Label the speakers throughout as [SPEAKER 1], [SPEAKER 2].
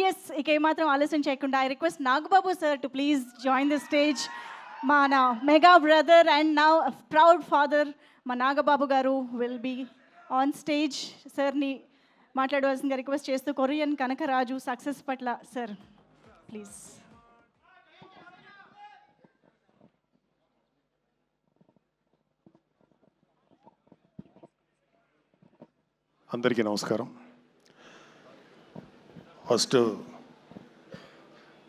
[SPEAKER 1] Yes, ఇక ఏమాత్రం ఆలస్యం చేయకుండా I request Nagababu sir to please join the stage. మన mega brother and now proud father మా నాగబాబు గారు విల్ బీ ఆన్ స్టేజ్. సార్ని మాట్లాడవలసిందిగా రిక్వెస్ట్ చేస్తూ కొరియన్ కనకరాజు సక్సెస్ పట్ల సార్ ప్లీజ్.
[SPEAKER 2] అందరికీ నమస్కారం. ఫస్ట్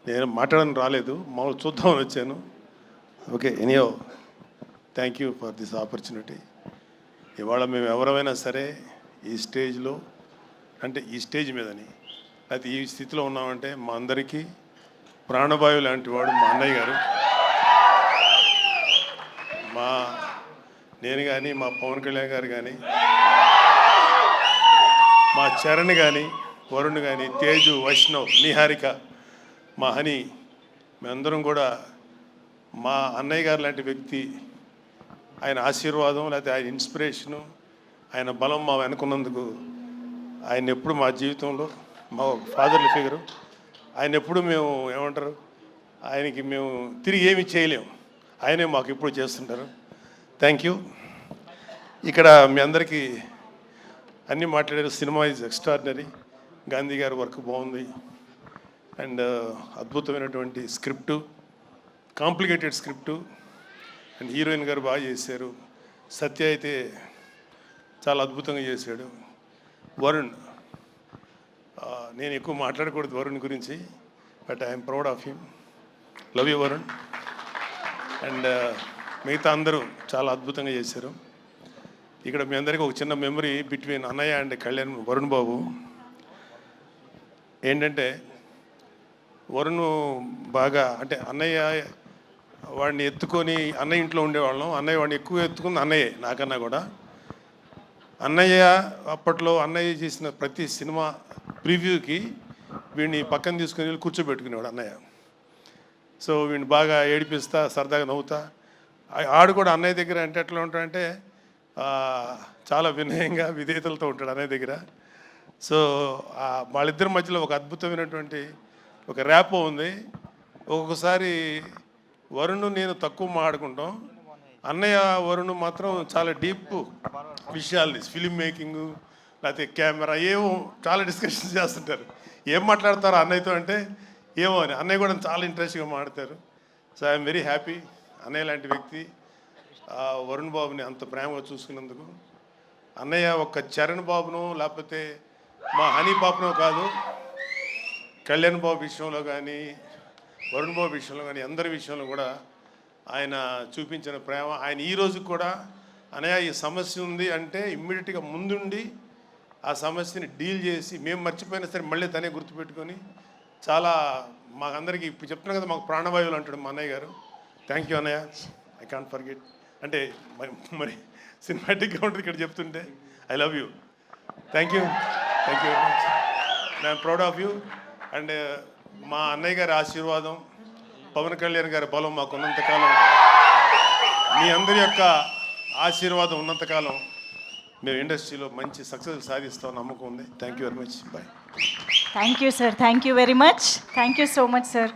[SPEAKER 2] నేను మాట్లాడని రాలేదు, మామూలు చూద్దామని వచ్చాను. ఓకే, ఎనీయో thank you for this opportunity. ఇవాళ మేము ఎవరైనా సరే ఈ స్టేజ్లో, అంటే ఈ స్టేజ్ మీదని లేకపోతే ఈ స్థితిలో ఉన్నామంటే మా అందరికీ ప్రాణవాయువు లాంటి వాడు మా అన్నయ్య గారు. నేను కానీ, మా పవన్ కళ్యాణ్ గారు కానీ, మా చరణ్ కానీ, వరుణ్ కానీ, తేజు, వైష్ణవ్, నిహారిక, మా హని, మేమందరం కూడా మా అన్నయ్య గారు లాంటి వ్యక్తి, ఆయన ఆశీర్వాదం లేకపోతే ఆయన ఇన్స్పిరేషను, ఆయన బలం మా వెనుకున్నందుకు ఆయన ఎప్పుడు మా జీవితంలో మా ఫాదర్లీ ఫిగరు. ఆయన ఎప్పుడు మేము ఏమంటారు, ఆయనకి మేము తిరిగి ఏమి చేయలేము, ఆయనే మాకు ఎప్పుడు చేస్తుంటారు. Thank you. ఇక్కడ మీ అందరికీ అన్నీ మాట్లాడారు. Cinema is extraordinary. గాంధీ గారి వర్క్ బాగుంది అండ్ అద్భుతమైనటువంటి script, complicated script and heroine గారు బాగా చేశారు. సత్య అయితే చాలా అద్భుతంగా చేశాడు. వరుణ్, నేను ఎక్కువ మాట్లాడకూడదు వరుణ్ గురించి, but I'm proud of him. Love you Varun. And మిగతా అందరూ చాలా అద్భుతంగా చేశారు. ఇక్కడ మీ అందరికీ ఒక చిన్న మెమరీ బిట్వీన్ అన్నయ్య అండ్ కళ్యాణ్, వరుణ్ బాబు. ఏంటంటే వరుణ్ బాగా, అంటే అన్నయ్య వాడిని ఎత్తుకొని, అన్నయ్య ఇంట్లో ఉండేవాళ్ళం, అన్నయ్య వాడిని ఎక్కువ ఎత్తుకుంది అన్నయ్యే నాకన్నా కూడా. అన్నయ్య అప్పట్లో అన్నయ్య చేసిన ప్రతి సినిమా ప్రివ్యూకి వీడిని పక్కన తీసుకుని వెళ్ళి కూర్చోబెట్టుకునేవాడు అన్నయ్య. సో వీడిని బాగా ఏడిపిస్తా, సరదాగా నవ్వుతా. ఆడు కూడా అన్నయ్య దగ్గర అంటే ఎట్లా ఉంటాడంటే చాలా వినయంగా, విధేయతలతో ఉంటాడు అన్నయ్య దగ్గర. సో వాళ్ళిద్దరి మధ్యలో ఒక అద్భుతమైనటువంటి ఒక ర్యాపో ఉంది. ఒక్కొక్కసారి వరుణ్ నేను తక్కువ మాట్లాడుకుంటాం, అన్నయ్య వరుణ్ మాత్రం చాలా డీప్ విషయాలు, ఫిలిం మేకింగ్ లేకపోతే కెమెరా, ఏమో చాలా డిస్కషన్స్ చేస్తుంటారు. ఏం మాట్లాడతారు అన్నయ్యతో అంటే ఏమో అని, అన్నయ్య కూడా చాలా ఇంట్రెస్ట్గా మాట్లాడతారు. సో ఐఎమ్ వెరీ హ్యాపీ అన్నయ్య లాంటి వ్యక్తి వరుణ్ బాబుని అంత ప్రేమగా చూసుకున్నందుకు. అన్నయ్య ఒక్క చరణ్ బాబును లేకపోతే మా హనీ పాపనో కాదు, కళ్యాణ్ బాబు విషయంలో కానీ, వరుణ్ బాబు విషయంలో కానీ, అందరి విషయంలో కూడా ఆయన చూపించిన ప్రేమ. ఆయన ఈ రోజు కూడా అన్నయ్య ఈ సమస్య ఉంది అంటే ఇమ్మీడియట్గా ముందుండి ఆ సమస్యని డీల్ చేసి, మేము మర్చిపోయినా సరే మళ్ళీ తనే గుర్తుపెట్టుకొని చాలా మాకందరికీ ఇప్పుడు చెప్తున్నాను కదా, మాకు ప్రాణవాయువులు అంటాడు మా అన్నయ్య గారు. థ్యాంక్ యూ అన్నయ్య, ఐ కాంట్ ఫర్గెట్. అంటే మరి సినిమాటిక్గా ఉంటుంది ఇక్కడ చెప్తుంటే. I love you, thank you, thank you very much. I'm proud of you. And మా అన్నయ్య గారి ఆశీర్వాదం, పవన్ కళ్యాణ్ గారి బలం మాకు ఉన్నంతకాలం, మీ అందరి యొక్క ఆశీర్వాదం ఉన్నంతకాలం మేము ఇండస్ట్రీలో మంచి సక్సెస్ సాధిస్తాం నమ్మకం ఉంది. Thank you very much. Bye.
[SPEAKER 1] Thank you sir, thank you very much, thank you so much sir.